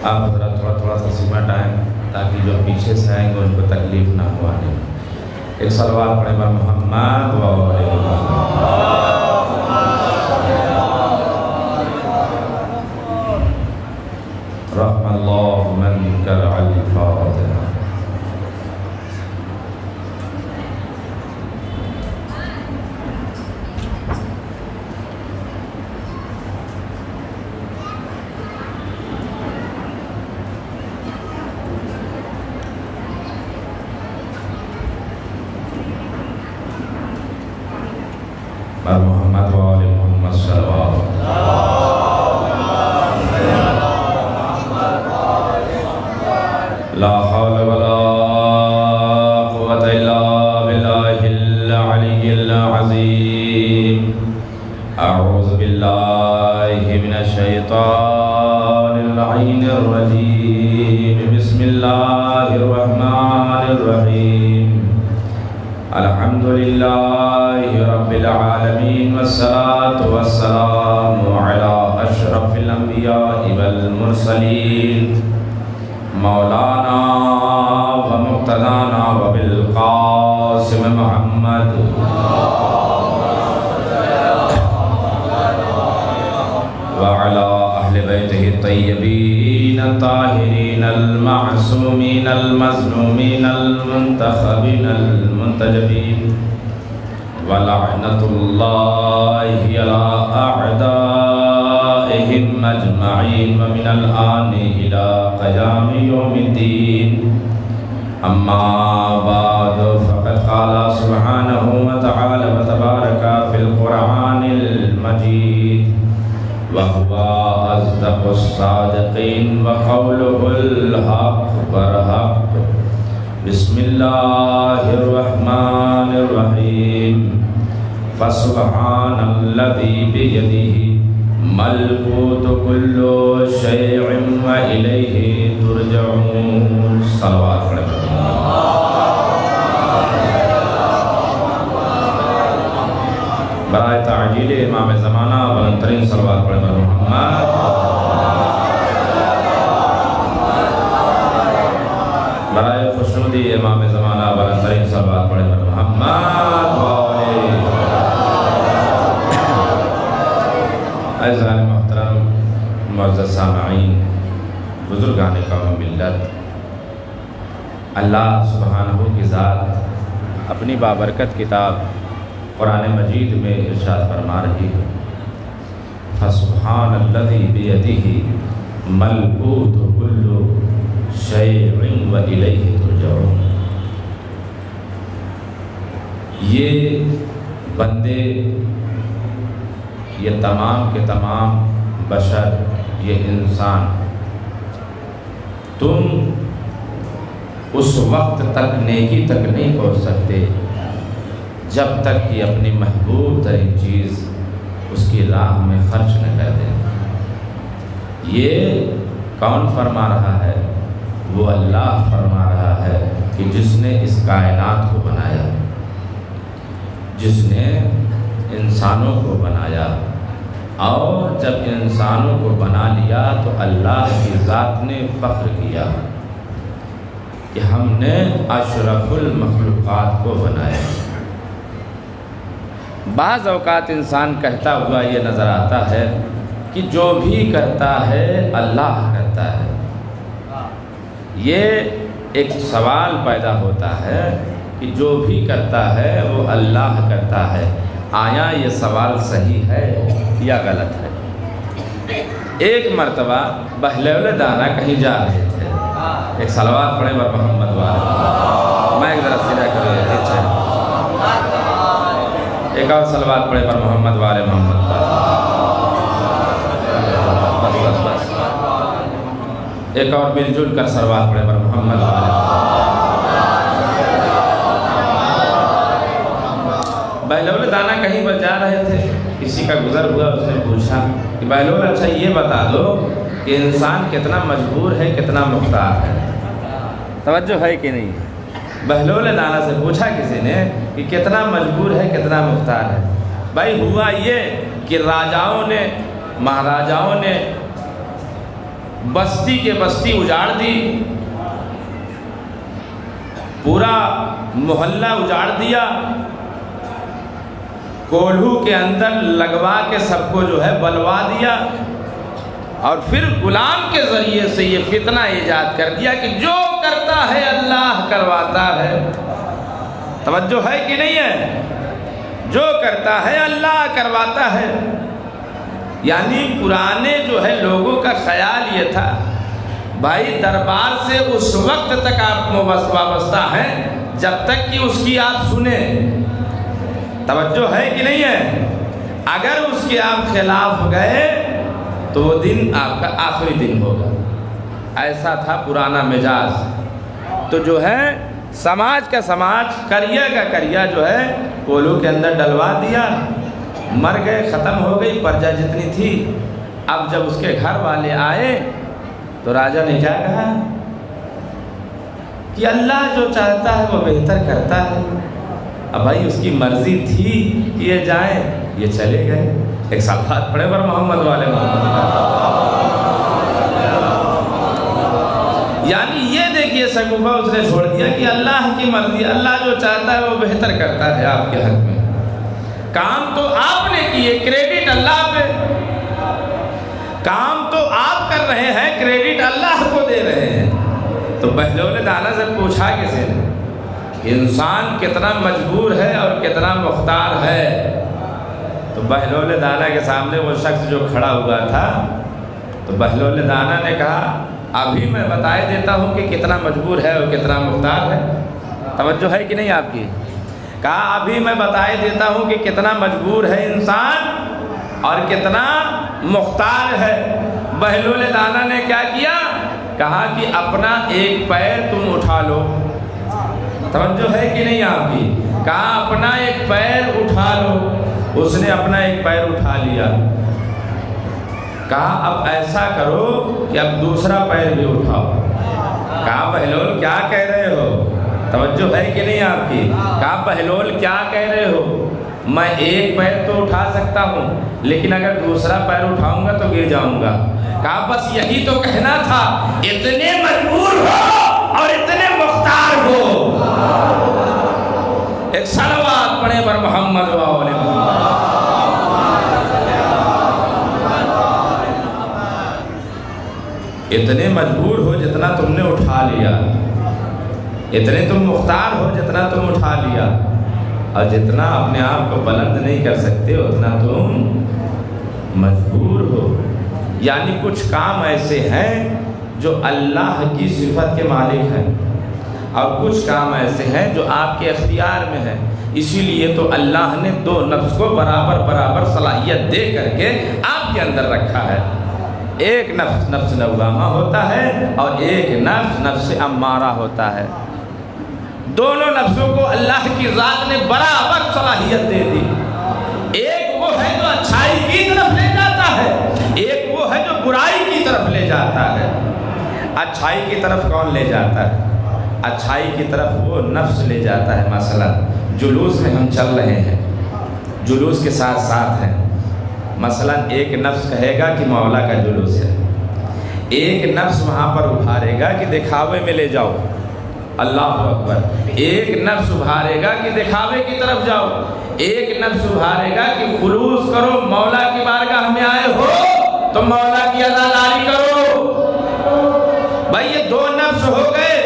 آپ حضرات تھوڑا سا سمٹ آئیں تاکہ جو پیچھے سے آئیں گے ان کو تکلیف نہ ہو آنے میں۔ ایک صلوات پڑھیں بر محمد و آل محمد۔ رحم اللہ من کرع الفاتحہ۔ بر محمد و آل محمد صلوات۔ لا حول ولا قوة الا باللہ العلی العظیم۔ اعوذ باللہ من الشیطان اللعین الرجیم۔ بسم اللہ الرحمن الرحیم۔ الحمدللہ رب العالمین والصلاة والسلام علی اشرف الانبیاء والمرسلین مولانا و مقتدانا و بالقاسم محمد وعلى أهل بيته الطيبين الطاهرين المعصومين المظلومين المنتخبين المنتجبين ولعنة الله على أعدائهم أجمعين ومن الآن إلى قيام يوم الدين أما بعد فقد قال سبحانه وتعالى وتبارك في القرآن المجيد وهو أصدق الصادقين وقوله الحق والحق بسم الله الرحمن الرحيم فسبحان الذي بيده ملكوت كل شيء وإليه ترجعون۔ صلوات پڑھیں۔ برائے تعجیل امام زمانہ بلند ترین صلوات پڑھیں بر محمد۔ برائے خوشنودی امام زمانہ بلند ترین صلوات پڑھیں بر محمد۔ اعزائے محترم معزز سامعین، بزرگان قوم ملت، اللہ سبحانہ کی ذات اپنی بابرکت کتاب قرآن مجید میں ارشاد فرما رہی ہے فسبحان الذی بیدہ ملکوت کل شیء والیہ ترجعون۔ یہ بندے، یہ تمام کے تمام بشر، یہ انسان، تم اس وقت تک نیکی تک نہیں پہنچ سکتے جب تک کہ اپنی محبوب ترین چیز اس کی راہ میں خرچ نہ کر دیں۔ یہ کون فرما رہا ہے؟ وہ اللہ فرما رہا ہے کہ جس نے اس کائنات کو بنایا، جس نے انسانوں کو بنایا، اور جب انسانوں کو بنا لیا تو اللہ کی ذات نے فخر کیا کہ ہم نے اشرف المخلوقات کو بنایا۔ بعض اوقات انسان کہتا ہوا یہ نظر آتا ہے کہ جو بھی کرتا ہے اللہ کرتا ہے۔ یہ ایک سوال پیدا ہوتا ہے کہ جو بھی کرتا ہے وہ اللہ کرتا ہے، آیا یہ سوال صحیح ہے یا غلط ہے؟ ایک مرتبہ بہلول دانا کہیں جا رہے تھے، ایک صلوات پڑھیں بر محمد والے، میں ایک ذرا سیدھا کرو، اچھا ایک اور صلوات پڑھیں بر محمد والے محمد، بس ایک اور مل جل کر صلوات پڑھیں بر محمد والے۔ بہلول دانا کہیں پر جا رہے تھے، کسی کا گزر ہوا، اس نے پوچھا کہ بہلول اچھا یہ بتا دو کہ انسان کتنا مجبور ہے، کتنا مختار ہے؟ توجہ ہے کہ نہیں؟ بہلول دانا سے پوچھا کسی نے کہ کتنا مجبور ہے، کتنا مختار ہے؟ بھائی ہوا یہ کہ راجاؤں نے، مہاراجاؤں نے بستی کے بستی اجاڑ دی، پورا محلہ اجاڑ دیا، کولہو کے اندر لگوا کے سب کو جو ہے بلوا دیا، اور پھر غلام کے ذریعے سے یہ فتنہ ایجاد کر دیا کہ جو کرتا ہے اللہ کرواتا ہے۔ توجہ ہے کہ نہیں ہے؟ جو کرتا ہے اللہ کرواتا ہے۔ یعنی پرانے جو ہے لوگوں کا خیال یہ تھا بھائی دربار سے اس وقت تک آپ وابستہ ہیں جب تک کہ اس کی آپ سنیں۔ توجہ ہے کہ نہیں ہے؟ اگر اس کے آپ خلاف گئے تو وہ دن آپ کا آخری دن ہوگا۔ ایسا تھا پرانا مزاج۔ تو جو ہے سماج کا سماج، کریا کا کریا جو ہے کولہو کے اندر ڈلوا دیا، مر گئے، ختم ہو گئی پرجا جتنی تھی۔ اب جب اس کے گھر والے آئے تو راجا نے کیا کہا کہ اللہ جو چاہتا ہے وہ بہتر کرتا ہے۔ اب بھائی اس کی مرضی تھی کہ یہ جائیں، یہ چلے گئے۔ ایک صلوات پڑھے پر محمد والے محمد۔ یعنی یہ دیکھیے شگوفہ اس نے چھوڑ دیا کہ اللہ کی مرضی، اللہ جو چاہتا ہے وہ بہتر کرتا ہے آپ کے حق میں۔ کام تو آپ نے کیے، کریڈٹ اللہ پہ، کام تو آپ کر رہے ہیں، کریڈٹ اللہ کو دے رہے ہیں۔ تو بہلول دانا سے پوچھا کسی نے کہ انسان کتنا مجبور ہے اور کتنا مختار ہے؟ تو بہلول دانا کے سامنے وہ شخص جو کھڑا ہوا تھا، تو بہلول دانا نے کہا ابھی میں بتائے دیتا ہوں کہ کتنا مجبور ہے اور کتنا مختار ہے۔ توجہ ہے کہ نہیں آپ کی؟ کہا ابھی میں بتائے دیتا ہوں کہ کتنا مجبور ہے انسان اور کتنا مختار ہے۔ بہلول دانا نے کیا کیا؟ کہا کہ اپنا ایک پیر تم اٹھا لو۔ توجہ ہے کہ نہیں آپ کی؟ کہا اپنا ایک پیر اٹھا لو۔ اس نے اپنا ایک پیر اٹھا لیا۔ کہا اب ایسا کرو کہ اب دوسرا پیر بھی اٹھاؤ۔ کہا بہلول کیا کہہ رہے ہو؟ توجہ ہے کہ نہیں آپ کی؟ کہا بہلول کیا کہہ رہے ہو؟ میں ایک پیر تو اٹھا سکتا ہوں لیکن اگر دوسرا پیر اٹھاؤں گا تو گر جاؤں گا۔ کہا بس یہی تو کہنا تھا، اتنے مجبور ہو اور اتنے مختار ہو۔ ایک صلوات پڑھے پر محمد و آل محمد۔ اتنے مجبور ہو جتنا تم نے اٹھا لیا، اتنے تم مختار ہو جتنا تم اٹھا لیا، اور جتنا اپنے آپ کو بلند نہیں کر سکتے اتنا تم مجبور ہو۔ یعنی کچھ کام ایسے ہیں جو اللہ کی صفت کے مالک ہیں، اور کچھ کام ایسے ہیں جو آپ کے اختیار میں ہیں۔ اسی لیے تو اللہ نے دو نفس کو برابر برابر صلاحیت دے کر کے آپ کے اندر رکھا ہے۔ ایک نفس نفس لوامہ ہوتا ہے اور ایک نفس نفس امارہ ہوتا ہے۔ دونوں نفسوں کو اللہ کی ذات نے برابر صلاحیت دے دی۔ ایک وہ ہے جو اچھائی کی طرف لے جاتا ہے، ایک وہ ہے جو برائی کی طرف لے جاتا ہے۔ اچھائی کی طرف کون لے جاتا ہے؟ اچھائی کی طرف وہ نفس لے جاتا ہے۔ مثلا جلوس میں ہم چل رہے ہیں، جلوس کے ساتھ ساتھ ہیں۔ مثلا ایک نفس کہے گا کہ مولا کا جلوس ہے، ایک نفس وہاں پر ابھارے گا کہ دکھاوے میں لے جاؤ، اللہ اکبر۔ ایک نفس ابھارے گا کہ دکھاوے کی طرف جاؤ، ایک نفس ابھارے گا کہ خلوص کرو، مولا کی بارگاہ میں آئے ہو تو مولا کی عزاداری کرو۔ بھائی یہ دو نفس ہو گئے۔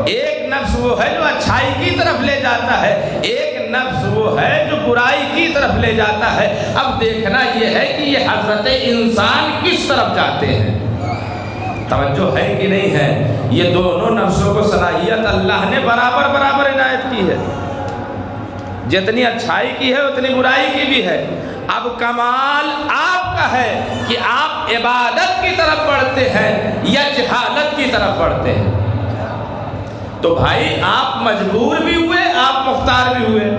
ایک نفس وہ ہے جو اچھائی کی طرف لے جاتا ہے، ایک نفس وہ ہے جو برائی کی طرف لے جاتا ہے۔ اب دیکھنا یہ ہے کہ یہ حضرت انسان کس طرف جاتے ہیں۔ توجہ ہے کہ نہیں ہے؟ یہ دونوں نفسوں کو صلاحیت اللہ نے برابر برابر عنایت کی ہے۔ جتنی اچھائی کی ہے اتنی برائی کی بھی ہے۔ اب کمال آپ کا ہے کہ آپ عبادت کی طرف بڑھتے ہیں یا جہالت کی طرف بڑھتے ہیں۔ تو بھائی آپ مجبور بھی ہوئے، آپ مختار بھی ہوئے۔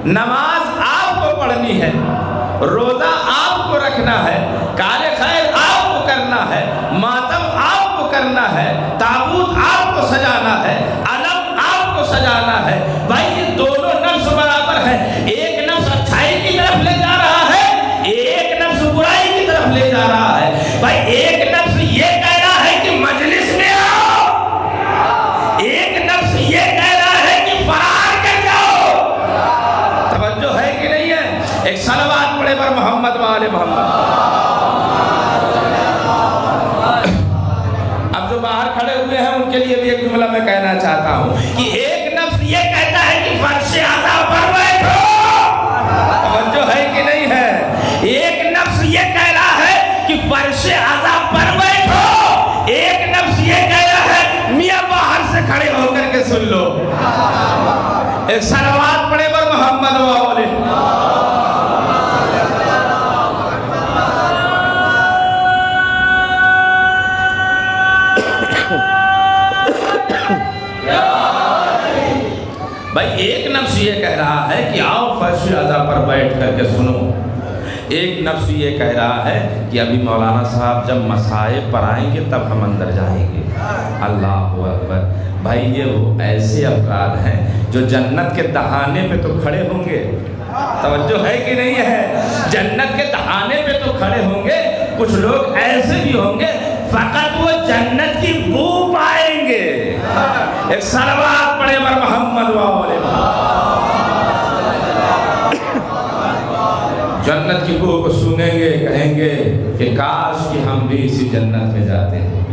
نماز آپ کو پڑھنی ہے، روزہ آپ کو رکھنا ہے، کار خیر آپ کو کرنا ہے، ماتم آپ کو کرنا ہے، تابوت آپ کو سجانا ہے، علم آپ کو سجانا ہے۔ بھائی یہ دونوں نفس برابر ہیں۔ ایک نفس اچھائی کی طرف لے جا رہا ہے، ایک نفس برائی کی طرف لے جا رہا ہے۔ بھائی ایک نفس یہ جملہ میں کہنا چاہتا ہوں کہ ایک نفس یہ کہتا ہے کہ فرش اعلیٰ پر بیٹھو، توجہ ہے کہ نہیں ہے؟ ایک نفس یہ کہہ رہا ہے کہ فرش اعلیٰ پر بیٹھو، ایک نفس یہ کہہ رہا ہے میاں باہر سے کھڑے ہو کر کے سن لو۔ ایک صلوات پڑھے پر محمد و آلہ۔ بھائی ایک نفس یہ کہہ رہا ہے کہ آؤ فرش اعلیٰ پر بیٹھ کر کے سنو، ایک نفس یہ کہہ رہا ہے کہ ابھی مولانا صاحب جب مصائب پر آئیں گے تب ہم اندر جائیں گے۔ اللہ اکبر۔ بھائی یہ وہ ایسے افراد ہیں جو جنت کے دہانے پہ تو کھڑے ہوں گے، توجہ ہے کہ نہیں ہے؟ جنت کے دہانے پہ تو کھڑے ہوں گے، کچھ لوگ ایسے بھی ہوں گے فقط وہ جنت کی بو پائیں گے۔ ایک صلوات پڑھے بر محمد و آلہ۔ جنت کی بو کو سنیں گے، کہیں گے کہ کاش کہ ہم بھی اسی جنت میں جاتے ہیں،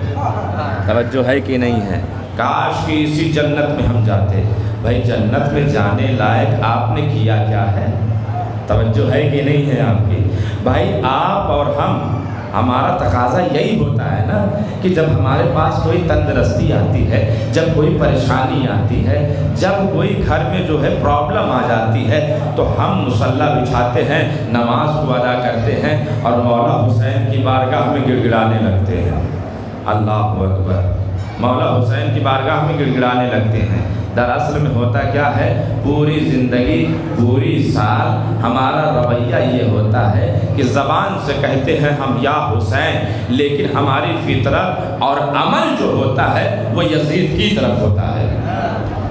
توجہ ہے کہ نہیں ہے؟ کاش کہ اسی جنت میں ہم جاتے۔ بھائی جنت میں جانے لائق آپ نے کیا کیا ہے؟ توجہ ہے کہ نہیں ہے آپ کی؟ بھائی آپ اور ہمارا تقاضا یہی ہوتا ہے نا کہ جب ہمارے پاس کوئی تندرستی آتی ہے، جب کوئی پریشانی آتی ہے، جب کوئی گھر میں جو ہے پرابلم آ جاتی ہے تو ہم مصلی بچھاتے ہیں، نماز کو ادا کرتے ہیں اور مولا حسین کی بارگاہ میں گڑ گڑانے لگتے ہیں۔ اللہ اکبر۔ مولا حسین کی بارگاہ میں گڑ گڑانے لگتے ہیں۔ دراصل میں ہوتا کیا ہے، پوری زندگی پوری سال ہمارا رویہ یہ ہوتا ہے کہ زبان سے کہتے ہیں ہم یا حسین، لیکن ہماری فطرت اور عمل جو ہوتا ہے وہ یزید کی طرف ہوتا ہے۔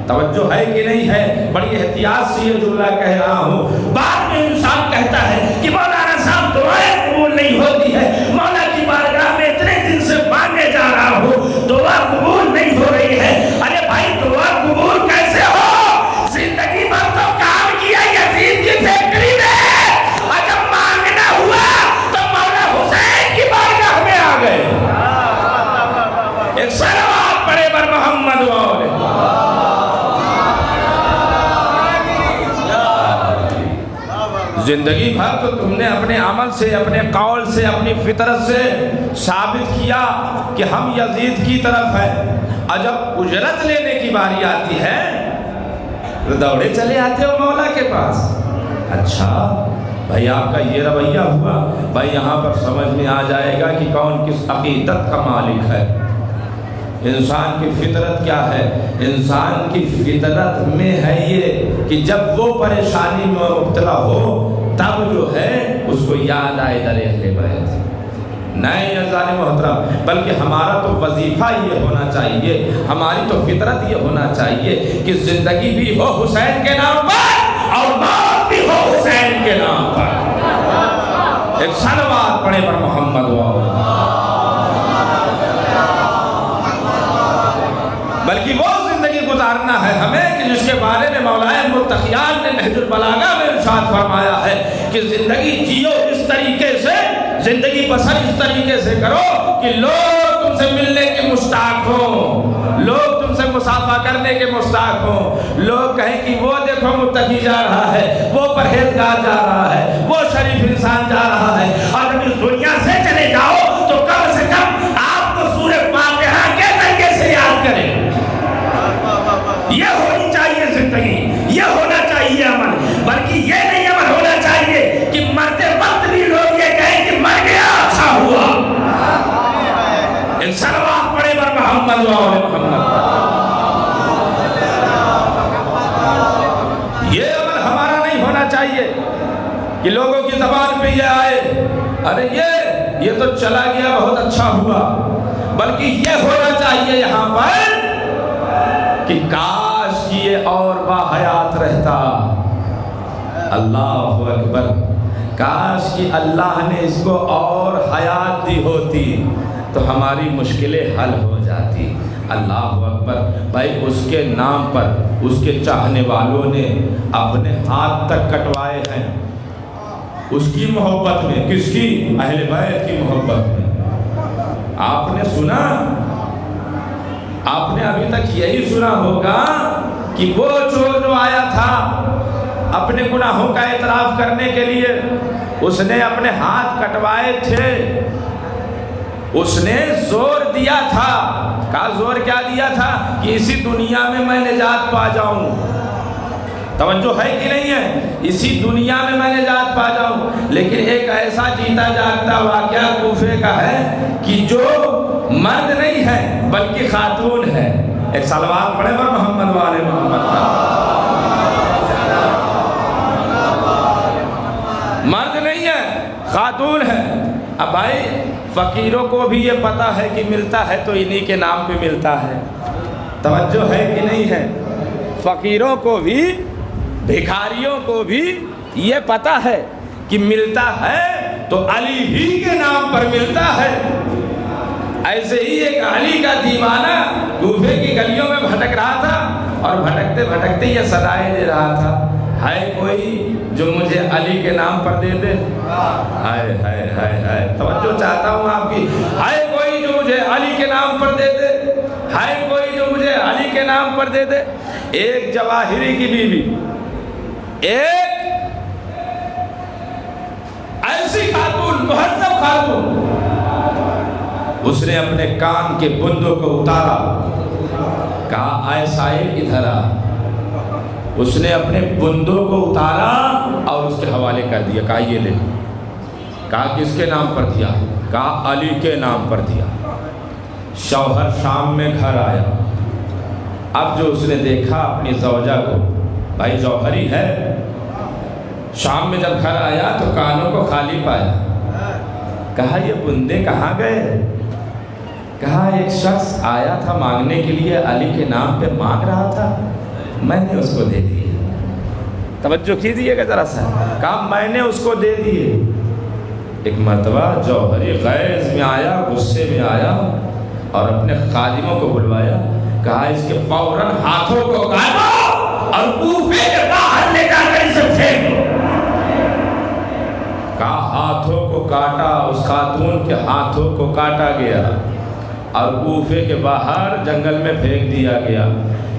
توجہ ہے کہ نہیں ہے؟ بڑی احتیاط سے یہ جملہ کہہ رہا ہوں۔ بعد میں انسان کہتا ہے کہ مولانا صاحب دعائیں قبول نہیں ہوتی ہے، مولا کی بارگاہ میں اتنے دن سے مانگے جا رہا ہوں، دعا قبول نہیں ہو رہی ہے۔ ارے بھائی دعا قبول کیسے ہو؟ زندگی بھر تو کام کیا یزید کی فیکٹری میں، اور جب مانگنا ہوا تو مولا حسین کی بارگاہ میں آ گئے۔ ایک صلوات پڑھے بر محمد و آلہ۔ زندگی بھر تو تم نے اپنے عمل سے، اپنے قول سے، اپنی فطرت سے ثابت کیا کہ ہم یزید کی طرف ہیں، اور جب اجرت لینے کی باری آتی ہے تو دوڑے چلے آتے ہو مولا کے پاس۔ اچھا بھائی آپ کا یہ رویہ ہوا، بھائی یہاں پر سمجھ میں آ جائے گا کہ کون کس عقیدت کا مالک ہے۔ انسان کی فطرت کیا ہے؟ انسان کی فطرت میں ہے یہ کہ جب وہ پریشانی میں مبتلا ہو تب جو ہے اس کو یاد آئے در اہل بیت۔ نہیں عزیزان محترم، بلکہ ہمارا تو وظیفہ یہ ہونا چاہیے، ہماری تو فطرت یہ ہونا چاہیے کہ زندگی بھی ہو حسین کے نام پر اور موت بھی ہو حسین کے نام پر۔ ایک صلوات پڑھے پر محمد و آلہ۔ بلکہ وہ زندگی گزارنا ہے ہمیں کہ جس کے بارے میں مولانا متقیان نے نہج البلاغہ میں ارشاد فرمایا ہے کہ زندگی جیو اس طریقے سے، زندگی بسر اس طریقے سے کرو کہ لوگ تم سے ملنے کے مشتاق ہوں، لوگ تم سے مصافحہ کرنے کے مشتاق ہوں، لوگ کہیں کہ وہ دیکھو متقی جا رہا ہے، وہ پرہیزگار جا رہا ہے، وہ شریف انسان جا رہا ہے۔ اور جب اس دنیا سے چلے جاؤ تو کم سے کم آپ کو سورہ فاتحہ کے ذریعے سے یاد کریں۔ یہ ہونی چاہیے زندگی، یہ ہونا چاہیے عمل، بلکہ یہ نہیں عمل ہونا چاہیے کہ مرتے وقت بھی لوگ یہ کہیں کہ مر گیا اچھا ہوا۔ ایک صلوات پڑھے بر محمد و آلہ محمد۔ یہ عمل ہمارا نہیں ہونا چاہیے کہ لوگوں کی زبان پہ یہ آئے ارے یہ تو چلا گیا بہت اچھا ہوا، بلکہ یہ ہونا چاہیے یہاں پر کہ کاش کہ یہ اور باحیات رہتا۔ اللہ اکبر، کاش کہ اللہ نے اس کو اور حیات دی ہوتی تو ہماری مشکلیں حل ہو جاتی۔ اللہ اکبر۔ بھائی اس کے نام پر اس کے چاہنے والوں نے اپنے ہاتھ تک کٹوائے ہیں، اس کی محبت میں۔ کس کی؟ اہل بیت کی محبت میں۔ آپ نے سنا آپ نے ابھی تک یہی سنا ہوگا کہ وہ چور جو آیا تھا اپنے گناہوں کا اعتراف کرنے کے لیے، اس نے اپنے ہاتھ کٹوائے تھے، اس نے زور دیا تھا، کہا زور کیا دیا تھا کہ اسی دنیا میں میں نجات پا جاؤں. توجہ ہے کہ نہیں ہے؟ اسی دنیا میں میں نجات پا جاؤں. لیکن ایک ایسا جیتا جاگتا واقعہ کوفے کا ہے کہ جو مرد نہیں ہے بلکہ خاتون ہے. ایک صلوات پڑھے پر محمد والے محمد کا. مرد نہیں ہے، خاتون ہے. اب بھائی فقیروں کو بھی یہ پتہ ہے کہ ملتا ہے تو انہی کے نام پہ ملتا ہے. توجہ ہے کہ نہیں ہے؟ فقیروں کو بھی، بھکاریوں کو بھی یہ پتہ ہے کہ ملتا ہے تو علی ہی کے نام پر ملتا ہے. ایسے ہی ایک علی کا دیوانہ کوفے کی گلیوں میں بھٹک رہا تھا اور بھٹکتے بھٹکتے یہ صدائیں دے رہا تھا، ہے کوئی جو مجھے علی کے نام پر دے دے؟ ہائے ہائے ہائے ہائے. توجہ چاہتا ہوں آپ کی. ہے کوئی جو مجھے علی کے نام پر دے دے؟ ہے کوئی جو مجھے علی کے نام پر دے دے؟ ایک جواہری کی بیوی، ایک ایسی خاتون، مہذب خاتون، اس نے اپنے کان کے بندوں کو اتارا، کہا اے سائل ادھر آ. اس نے اپنے بندوں کو اتارا اور اس کے حوالے کر دیا، کہا یہ لے. کہا کس کے نام پر دیا؟ کہا علی کے نام پر دیا. شوہر شام میں گھر آیا. اب جو اس نے دیکھا اپنی زوجہ کو، بھائی جوہری ہے، شام میں جب گھر آیا تو کانوں کو خالی پایا. کہا یہ بندے کہاں گئے؟ کہا ایک شخص آیا تھا مانگنے کے لیے، علی کے نام پہ مانگ رہا تھا، میں نے اس کو دے دیے. توجہ کیجیے گا ذرا سا. کہا میں نے اس کو دے دیے. ایک مرتبہ جوہری غیظ میں آیا، غصے میں آیا اور اپنے خادموں کو بلوایا، کہا اس کے فوراً ہاتھوں کو کاٹو اور کوفے کے باہر لے جا کر اسے پھینک دو. کہا ہاتھوں کو کاٹا، اس خاتون کے ہاتھوں کو کاٹا گیا اور کوفے کے باہر جنگل میں پھینک دیا گیا.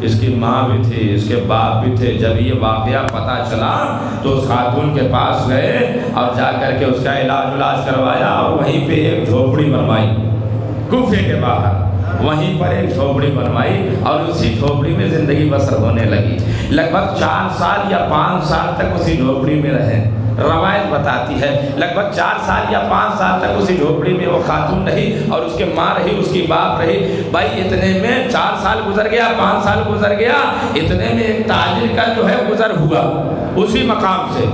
اس کی ماں بھی تھی، اس کے باپ بھی تھے. جب یہ واقعہ پتہ چلا تو اس خاتون کے پاس گئے اور جا کر کے اس کا علاج کروایا اور وہیں پہ ایک جھوپڑی بنوائی کوفے کے باہر. وہیں پر ایک جھوپڑی بنوائی اور اسی جھوپڑی میں زندگی بسر ہونے لگی. لگ بھگ 4 سال یا 5 سال تک اسی جھوپڑی میں رہے. روایت بتاتی ہے لگ بھگ 4 سال یا 5 سال تک اسی جھوپڑی میں وہ خاتون رہی اور اس کے ماں رہی، اس کی باپ رہی. بھائی اتنے میں 4 سال گزر گیا، 5 سال گزر گیا، اتنے میں ایک تاجر کا جو ہے گزر ہوا اسی مقام سے.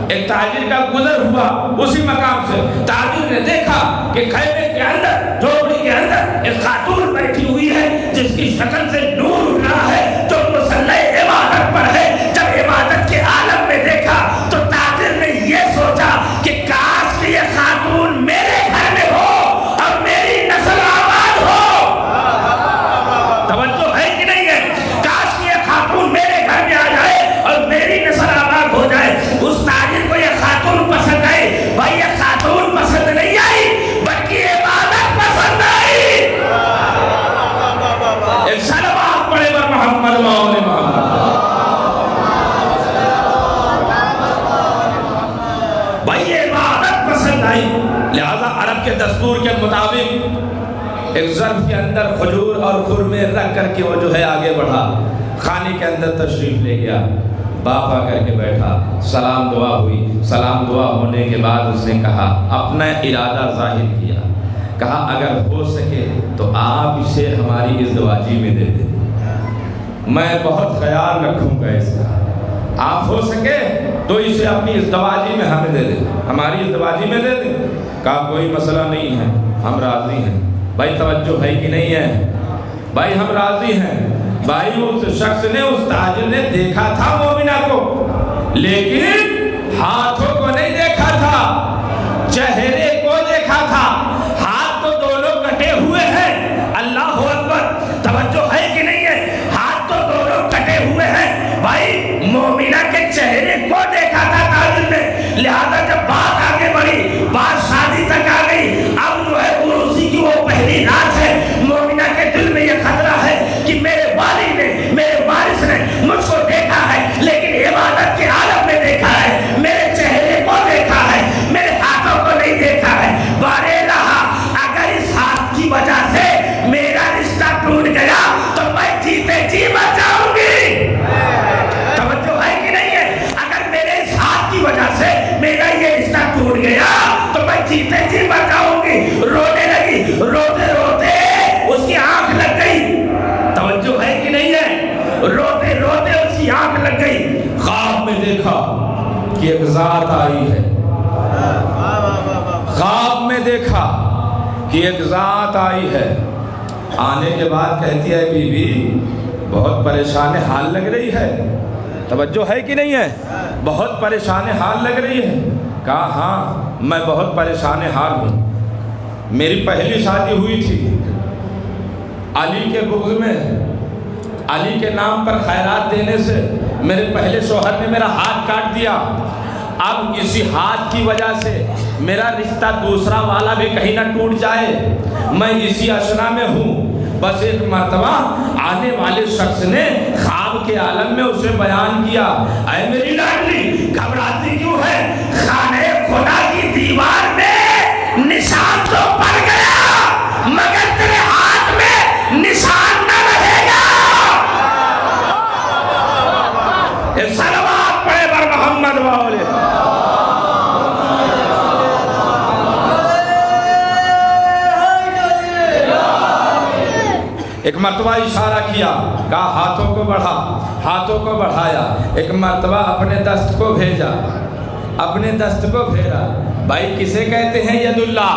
ایک تاجر کا گزر ہوا اسی مقام سے. تاجر نے دیکھا کہ خیمے کے اندر، جھوپڑی کے اندر ایک خاتون بیٹھی ہوئی ہے جس کی شکل سے نور اٹھ رہا ہے، جو مصلی عبادت پر ہے. جب عبادت کے عالم میں دیکھا تو تاجر نے یہ سوچا کہ کاش کہ یہ خاتون میرے گھر میں ہو اور میری نسل آباد ہو. توجہ ہے کہ نہیں ہے؟ کاش کہ یہ خاتون میرے گھر میں آ جائے اور میری نسل آباد ہو جائے. اس تاجر کو یہ خاتون پسند آئی. بھائی یہ خاتون پسند نہیں آئی بلکہ عبادت پسند آئی. ایک صلوات پڑھے بر محمد مولا محمد. بھائی یہ عبادت پسند آئی. لہذا عرب کے دستور کے مطابق ایک ظرف کے اندر کھجور اور خرمے رکھ کر کے وہ جو ہے آگے بڑھا، خانے کے اندر تشریف لے گیا. باپ آ کر کے بیٹھا، سلام دعا ہوئی. سلام دعا ہونے کے بعد اس نے کہا، اپنا ارادہ ظاہر کیا، کہا اگر ہو سکے تو آپ اسے ہماری ازدواجی میں دے دیں، میں بہت خیال رکھوں گا اس کا. آپ ہو سکے تو اسے اپنی ازدواجی میں ہمیں دے دیں، ہماری ازدواجی میں دے دیں. کہا کوئی مسئلہ نہیں ہے، ہم راضی ہیں. بھائی توجہ ہے کہ نہیں ہے؟ بھائی ہم راضی ہیں. بھائی اس شخص نے، اس تاجر نے دیکھا تھا مومنہ کو، لیکن ہاتھوں کو نہیں دیکھا تھا، چہرے کو دیکھا تھا. ہاتھ تو دونوں کٹے ہوئے ہیں. اللہ اکبر. توجہ ہے کہ نہیں ہے؟ ہاتھ تو دونوں کٹے ہوئے ہیں. بھائی مومنہ کے چہرے کو دیکھا تھا تاجر نے. لہذا جب بات آگے بڑھی، بات شادی تک آ گئی. اب جو ہے عروسی کی وہ پہلی رات ہے. مومنہ کے دل میں یہ خطرہ ہے کہ ایک ذات آئی ہے، آنے کے بعد کہتی ہے بی بی بہت پریشان حال لگ رہی ہے، توجہ ہے کہ نہیں ہے، بہت پریشان حال لگ رہی ہے؟ کہا ہاں میں بہت پریشان حال ہوں، میری پہلی شادی ہوئی تھی، علی کے بغض میں، علی کے نام پر خیرات دینے سے میرے پہلے شوہر نے میرا ہاتھ کاٹ دیا، اب اسی ہاتھ کی وجہ سے میرا رشتہ دوسرا والا بھی کہیں نہ ٹوٹ جائے، میں اسی اشنا میں ہوں۔ بس ایک مرتبہ آنے والے شخص نے خواب کے عالم میں اسے بیان کیا، اے میری لاڈلی گھبراتی کیوں ہے، خانے خدا کی دیوار میں نشان تو پڑ گیا مگر تیرے ہاتھ میں نشان نہ رہے گا۔ ایک صلوات پڑھے بر محمد والے۔ ایک مرتبہ اشارہ کیا، کہا ہاتھوں کو بڑھا، ہاتھوں کو بڑھایا، ایک مرتبہ اپنے دست کو بھیجا، اپنے دست کو پھیرا، بھائی کسے کہتے ہیں ید اللہ؟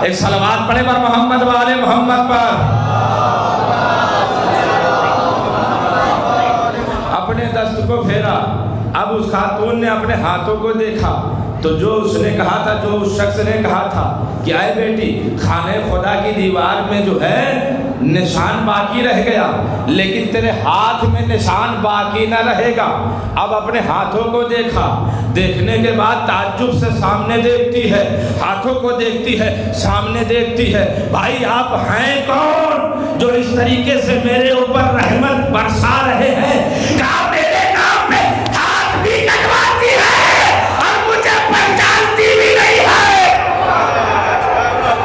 ایک صلوات پڑھے بر محمد والے محمد پر۔ اپنے دست کو پھیرا، اب اس خاتون نے اپنے ہاتھوں کو دیکھا تو جو اس نے کہا تھا، جو اس شخص نے کہا تھا کہ اے بیٹی خانہ خدا کی دیوار میں جو ہے نشان باقی رہ گیا لیکن تیرے ہاتھ میں نشان باقی نہ رہے گا۔ اب اپنے ہاتھوں کو دیکھا، دیکھنے کے بعد تعجب سے سامنے دیکھتی ہے، ہاتھوں کو دیکھتی ہے، سامنے دیکھتی ہے، بھائی آپ ہیں کون جو اس طریقے سے میرے اوپر رحمت برسا رہے ہیں؟ کہا میرے نام پہ ہاتھ بھی کٹواتی ہے اور مجھے پہچانتی بھی نہیں ہے۔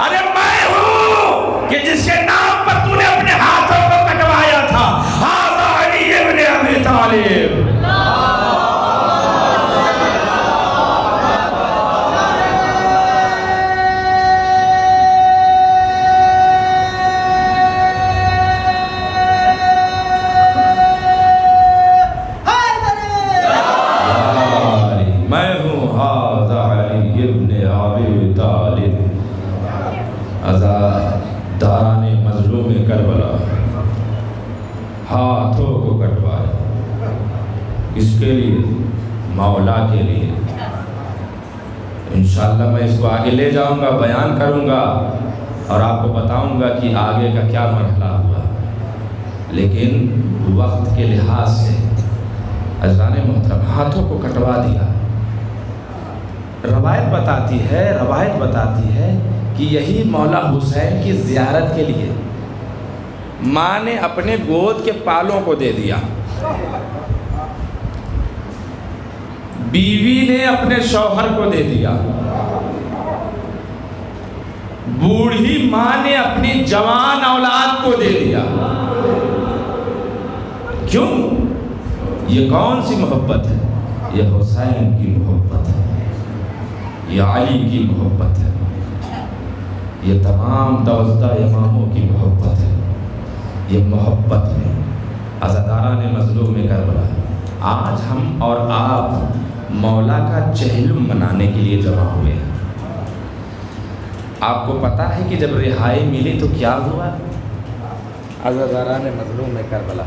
ارے میں ہوں کہ جس کے نام پر تو نے اپنے ہاتھوں کو کٹوایا تھا، ھذا علی ابن ابی طالب۔ داران مظلوم کربلا ہاتھوں کو کٹوایا، اس کے لیے مولا کے لیے۔ انشاءاللہ میں اس کو آگے لے جاؤں گا، بیان کروں گا اور آپ کو بتاؤں گا کہ آگے کا کیا مرحلہ ہوا، لیکن وقت کے لحاظ سے عزیزان محترم ہاتھوں کو کٹوا دیا۔ روایت بتاتی ہے کہ یہی مولا حسین کی زیارت کے لیے ماں نے اپنے گود کے پالوں کو دے دیا، بیوی نے اپنے شوہر کو دے دیا، بوڑھی ماں نے اپنی جوان اولاد کو دے دیا۔ کیوں؟ یہ کون سی محبت ہے؟ یہ حسین کی محبت ہے، یہ علی کی محبت ہے، یہ تمام 12 اماموں کی محبت ہے۔ یہ محبت میں عزاداران مظلوم کربلا آج ہم اور آپ مولا کا چہلم منانے کے لیے جمع ہوئے ہیں۔ آپ کو پتہ ہے کہ جب رہائی ملی تو کیا ہوا؟ عزاداران مظلوم کربلا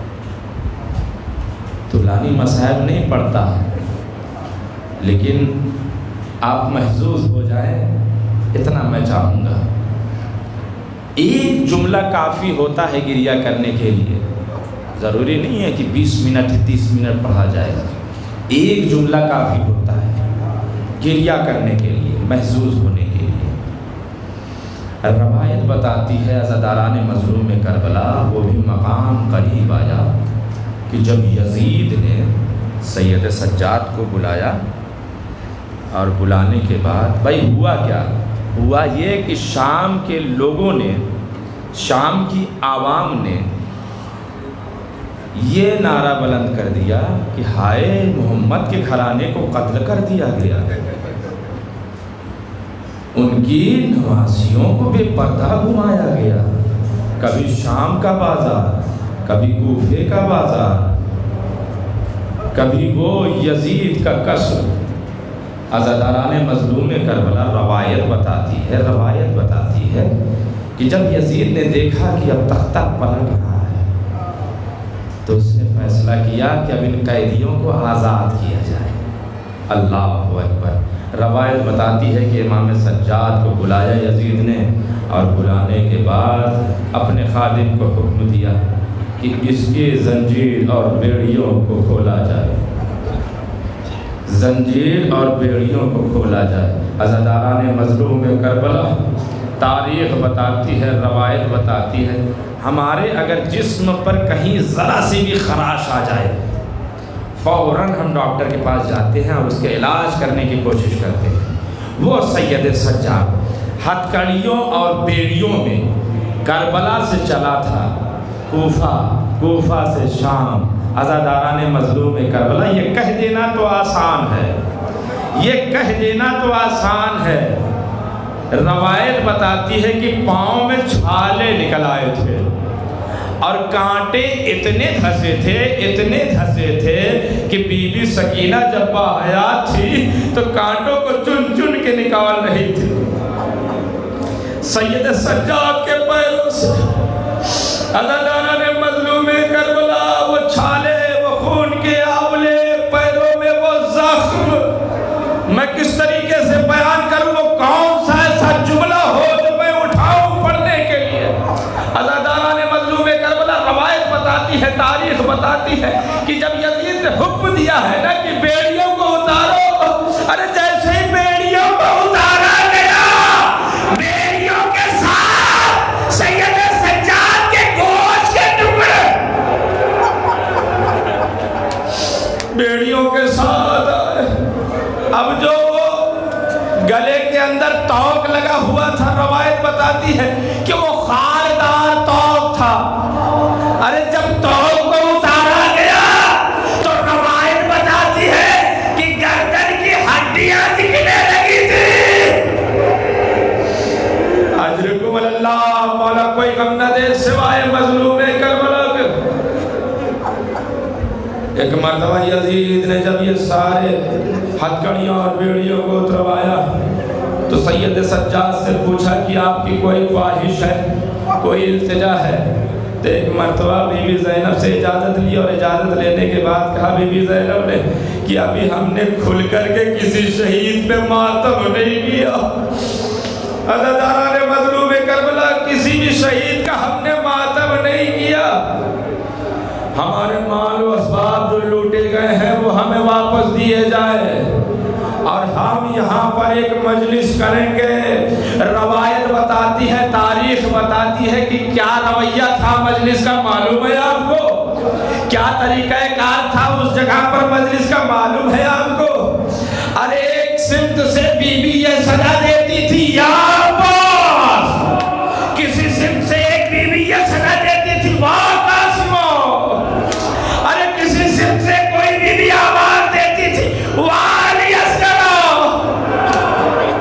طولانی مصائب نہیں پڑھتا، لیکن آپ محظوظ ہو جائیں اتنا میں چاہوں گا۔ ایک جملہ کافی ہوتا ہے گریہ کرنے کے لیے، ضروری نہیں ہے کہ 20 منٹ 30 منٹ پڑھا جائے گا، ایک جملہ کافی ہوتا ہے گریہ کرنے کے لیے، محظوظ ہونے کے لیے۔ روایت بتاتی ہے عزاداران مظلوم کربلا وہ بھی مقام قریب آیا کہ جب یزید نے سید سجاد کو بلایا، اور بلانے کے بعد بھائی ہوا کیا؟ ہوا یہ کہ شام کے لوگوں نے، شام کی عوام نے یہ نعرہ بلند کر دیا کہ ہائے محمد کے گھرانے کو قتل کر دیا گیا، ان کی نوازیوں کو بے پردہ گھمایا گیا، کبھی شام کا بازار، کبھی کوفے کا بازار، کبھی وہ یزید کا قصر، عزاداران مظلوم کربلا روایت بتاتی ہے کہ جب یزید نے دیکھا کہ اب تختہ پلٹ رہا ہے تو اس نے فیصلہ کیا کہ اب ان قیدیوں کو آزاد کیا جائے۔ اللہ اکبر۔ روایت بتاتی ہے کہ امام سجاد کو بلایا یزید نے، اور بلانے کے بعد اپنے خادم کو حکم دیا کہ اس کے زنجیر اور بیڑیوں کو کھولا جائے، زنجیر اور بیڑیوں کو کھولا جائے۔ عزاداران مظلوم کربلا تاریخ بتاتی ہے، روایت بتاتی ہے، ہمارے اگر جسم پر کہیں ذرا سی بھی خراش آ جائے فوراً ہم ڈاکٹر کے پاس جاتے ہیں اور اس کے علاج کرنے کی کوشش کرتے ہیں۔ وہ سید سجاد ہتھکڑیوں اور بیڑیوں میں کربلا سے چلا تھا کوفہ سے شام۔ عزاداران مظلوم کربلا، یہ کہہ دینا تو آسان ہے، روایت بتاتی ہے کہ پاؤں میں چھالے نکل آئے تھے اور کانٹے اتنے دھسے تھے کہ بی بی سکینہ جب باحیات تھی تو کانٹوں کو چن چن کے نکال رہی تھی۔ سید سجاد کے پیروں سے عزاداران مظلوم کربلا، وہ چھالے، وہ خون کے آولے، پیروں میں وہ زخم، میں کس طریقے سے بیان کروں؟ وہ کون سا ایسا جملہ ہو جو میں اٹھاؤں پڑھنے کے لیے؟ عزاداران مظلوم کربلا روایت بتاتی ہے، تاریخ بتاتی ہے کہ جب یزید نے حکم دیا ہے نا کہ بیڑیوں کو اتارو، ارے جیسے ہی بیڑیوں کو اتارا گیا، بیڑیوں کے ساتھ سید سجاد کے گوشت کے ٹکڑے بیڑیوں کے ساتھ آئے۔ اب جو گلے کے اندر توق لگا ہوا تھا، روایت بتاتی ہے کہ وہ خاردار توق تھا۔ ارے جب توق کو اتارا گیا تو روایت بتاتی ہے کہ گردن کی ہڈیاں دکھنے لگی تھی۔ اجرکم اللہ، مولا کوئی غم نہ دے سوائے مظلوم کربلا کے۔ ایک مرتبہ یزید نے جب یہ سارے ہتھکڑیوں اور بیڑیوں کو اتروایا تو سید سجاد سے پوچھا کہ آپ کی کوئی خواہش ہے، کوئی التجا ہے؟ تو ایک مرتبہ بی بی زینب سے اجازت لی، اور اجازت لینے کے بعد کہا بی بی زینب نے کہ ابھی ہم نے کھل کر کے کسی شہید پہ ماتم نہیں کیا۔ عزاداران مظلوم کربلا، کسی بھی شہید کا ہم نے ماتم نہیں کیا۔ ہمارے مال و اسباب جو لوٹے گئے ہیں وہ ہمیں واپس دیے جائے، اور ہم یہاں پر ایک مجلس کریں گے۔ روایت بتاتی ہے، تاریخ بتاتی ہے کہ کیا رویہ تھا مجلس کا، معلوم ہے آپ کو؟ کیا طریقہ کار تھا اس جگہ پر مجلس کا، معلوم ہے آپ کو؟ ارے ایک سمت سے بی بی یہ سزا دیتی تھی، یا عباس، کسی سمت سے ایک بی بی یہ سزا دیتی تھی، واہ قاسمو، ارے کسی سمت سے کوئی بی بی آواز دیتی تھی، واہ علی اصغر۔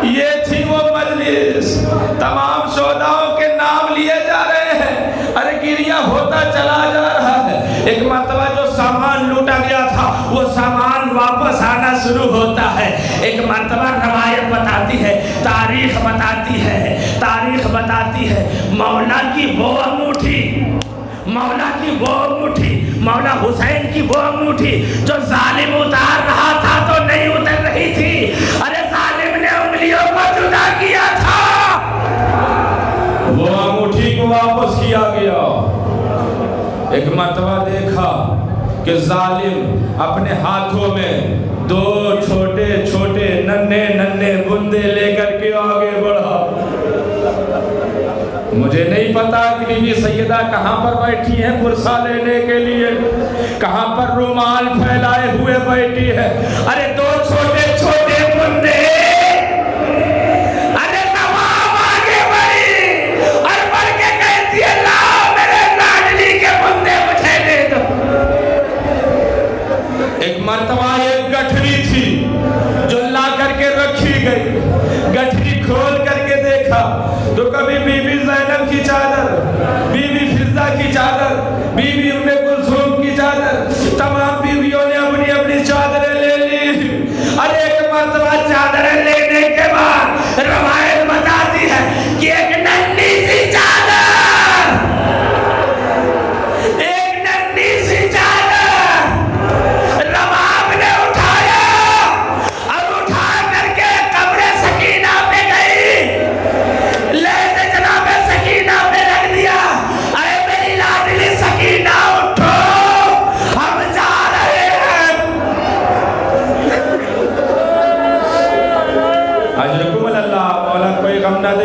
یہ تھی وہ مجلس، تمام شہداؤں کے نام لیے جا رہے ہیں، ارے گریہ ہوتا چلا جا رہا ہے۔ ایک مرتبہ جو سامان لوٹا گیا تھا وہ سامان واپس آنا شروع ہوتا ہے۔ ایک مرتبہ روایت بتاتی ہے، تاریخ بتاتی ہے، مولا کی وہ انگوٹھی، مولا حسین کی وہ انگوٹھی جو ظالم اتار رہا تھا تو نہیں اتر رہی تھی، ارے ظالم نے انگلیوں کو جدا کیا تھا، وہ انگوٹھی کو واپس کیا گیا۔ ایک مرتبہ دیکھا کہ ظالم اپنے ہاتھوں میں دو چھوٹے چھوٹے ننھے بندے لے کر کے آگے بڑھا۔ مجھے نہیں پتا کہ بی بی سیدہ کہاں پر بیٹھی ہے پرسہ لینے کے لیے، کہاں پر رومال پھیلائے ہوئے بیٹھی ہے۔ ارے دو چھوٹے چھوٹے بندے، ارے تمام آگے بڑھی اور بڑھ کے کہتی ہے، لا میرے لاڈلی کے بندے مجھے دے دو۔ ایک مرتبہ ایک گٹھری تھی جو لا کر کے رکھی گئی، گٹھری کھول کر کے دیکھا تو کبھی بی بی زینب کی چادر، بی بی فضہ کی چادر، بی بی ام کلثوم کی چادر، تمام بیویوں نے اپنی اپنی چادریں لے لی۔ ارے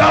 2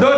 2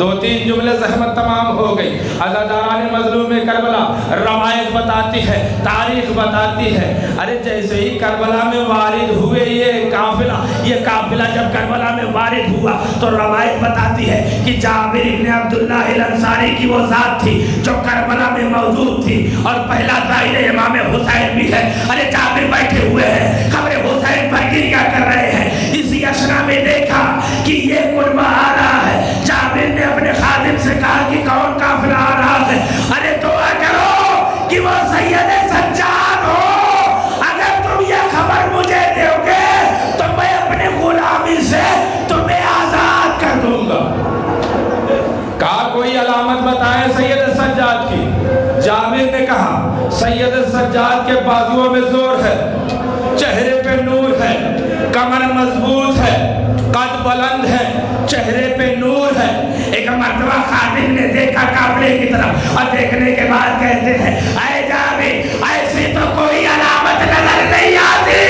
دو تین جملے زحمت تمام ہو گئی. عزاداران مظلوم کربلا روایت بتاتی ہے، تاریخ بتاتی ہے، ارے جیسے ہی کربلا میں وارد ہوئے یہ قافلہ جب کربلا میں وارد ہوا تو روایت بتاتی ہے کہ جابر ابن عبداللہ الانصاری کی وہ ذات تھی جو کربلا میں موجود تھی اور پہلا زائر امام حسین بھی ہے. ارے جابر بیٹھے ہوئے ہیں، قبر حسین پر گریہ کر رہے ہیں. اسی اشنا میں دیکھا کہ یہ قربہ آ رہا ہے. جابر نے اپنے خادم سے کہا کہ کون قافلہ آ رہا ہے؟ ارے دعا کرو کہ وہ سید سجاد ہو. اگر تم یہ خبر مجھے دو گے تو میں اپنے غلامی سے تمہیں آزاد کر دوں گا. کہا کوئی علامت بتائے سید سجاد کی. جابر نے کہا سید سجاد کے بازوؤں میں زور ہے، چہرے پہ نور ہے، کمر مضبوط ہے، قد بلند ہے، چہرے پہ نور ہے. ایک مرتبہ خادم نے دیکھا قافلے کی طرف اور دیکھنے کے بعد کہتے ہیں اے جابر ایسی تو کوئی علامت نظر نہیں آتی.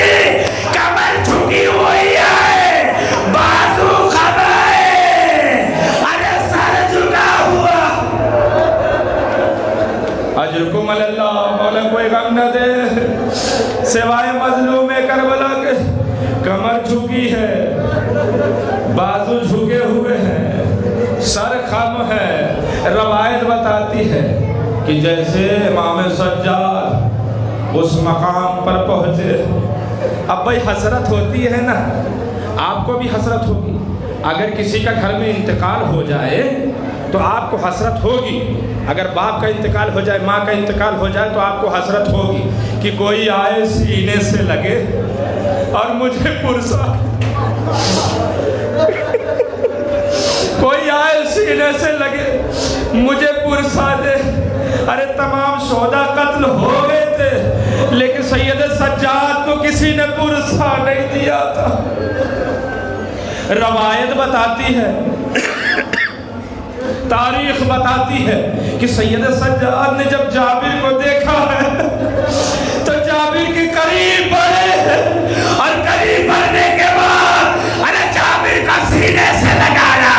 کمر جھکی ہوئی ہے، بازو خم ہے، ارے سر جھکا ہوا. اجرکم اللہ، مولا کوئی غم نہ دے سوائے مظلوم کربلا کے. کمر جھکی ہے، بازو جھکے ہوئے ہیں، سر خم ہے. روایت بتاتی ہے کہ جیسے امام سجاد اس مقام پر پہنچے. اب بھائی حسرت ہوتی ہے نا، آپ کو بھی حسرت ہوگی. اگر کسی کا گھر میں انتقال ہو جائے تو آپ کو حسرت ہوگی. اگر باپ کا انتقال ہو جائے، ماں کا انتقال ہو جائے تو آپ کو حسرت ہوگی کہ کوئی آئے سینے سے لگے اور مجھے پرسا، کوئی آئے سینے سے لگے مجھے پرسا دے. ارے تمام شہداء قتل ہو گئے تھے لیکن سید سجاد کو کسی نے پرسا نہیں دیا تھا. روایت بتاتی ہے، تاریخ بتاتی ہے کہ سید سجاد نے جب جابر کو دیکھا ہے تو جابر کے قریب بڑھے اور قریب بڑھنے کے بعد ارے جابر کا سینے سے لگایا.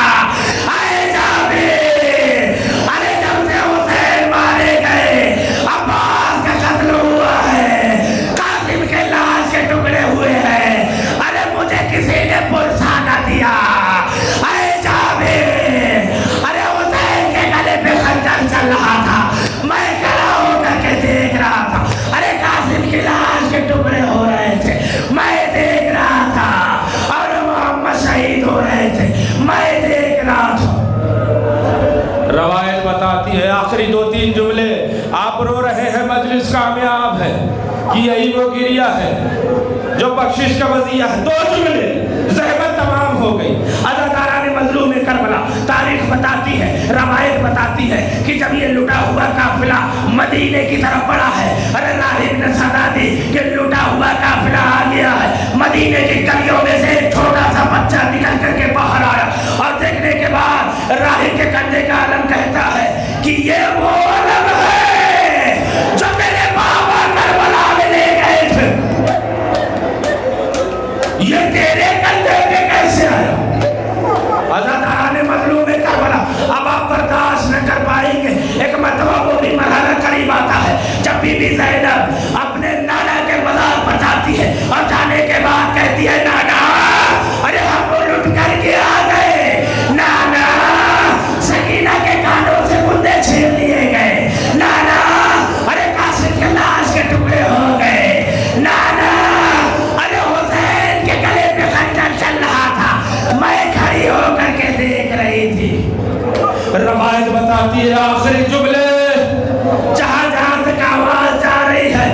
اے جابر، ارے جب سے حسین مارے گئے، عباس کا قتل ہوا ہے، قاسم کے لاش کے ٹکڑے ہوئے ہیں، ارے مجھے کسی نے پرسا نہ دیا. اے جابر، چل رہا تھا، میں کھڑا ہو کر کے دیکھ رہا تھا. ارے قاسم کی لاش کے ٹکڑے ہو رہے تھے، میں دیکھ رہا تھا. اور محمد شہید ہو رہے تھے، میں دیکھ رہا تھا. روایت بتاتی ہے آخری دو تین جملے آپ رو رہے ہیں، مجلس کامیاب ہے کہ یہی وہ گریہ ہے جو بخشش کا وزیہ ہے. دو جملے زحمت تمام ہو گئی. عزاداران مظلوم کربلا تاریخ بتاتی ہے، روایت بتاتی ہے کہ جب یہ لٹا ہوا قافلہ مدینے کی طرف بڑھا ہے، ارے راہب نے صدا دی کہ لٹا ہوا قافلہ آ گیا ہے. مدینے کی گلیوں میں سے ایک چھوٹا سا بچہ نکل کر کے باہر آیا اور دیکھنے کے بعد راہب کے کندھے کا علم کہتا ہے کہ یہ وہ علم ہے جو میرے بابا کربلا میں لے گئے تھے. یہ تیرے کندھے پہ کیسے آیا؟ عزاداران مظلوم کربلا اب آپ برداشت نہ کر پائیں گے. ایک مرتبہ وہ بھی مرحلہ قریب آتا ہے جب بی بی زینب اپنے نانا کے مزار پر جاتی ہے اور جانے کے بعد کہتی ہے نانا ارے ہم وہ لٹ کر کے آ گئے. نانا سکینہ کے کانوں سے گردے چھین لیے گئے. نانا ارے قاسم کے لاش کے ٹکڑے ہو گئے. نانا ارے حسین کے گلے پہ خنجر چل رہا تھا، میں کھڑی ہو کر کے دیکھ رہی تھی. روایت بتاتی ہے آخری جملے جہاں جہاں تک آواز جا رہی ہے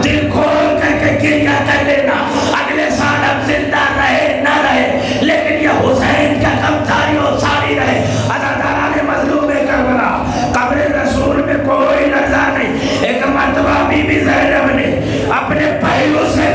دل کھول کر کے گریہ کر لینا. اگلے سال اب زندہ رہے نہ رہے لیکن یہ حسین کا غم جاری و ساری رہے. عزاداران مظلوم کربلا قبر رسول میں کوئی لرزہ نہیں. ایک مرتبہ بی بی زینب نے اپنے پہلو سے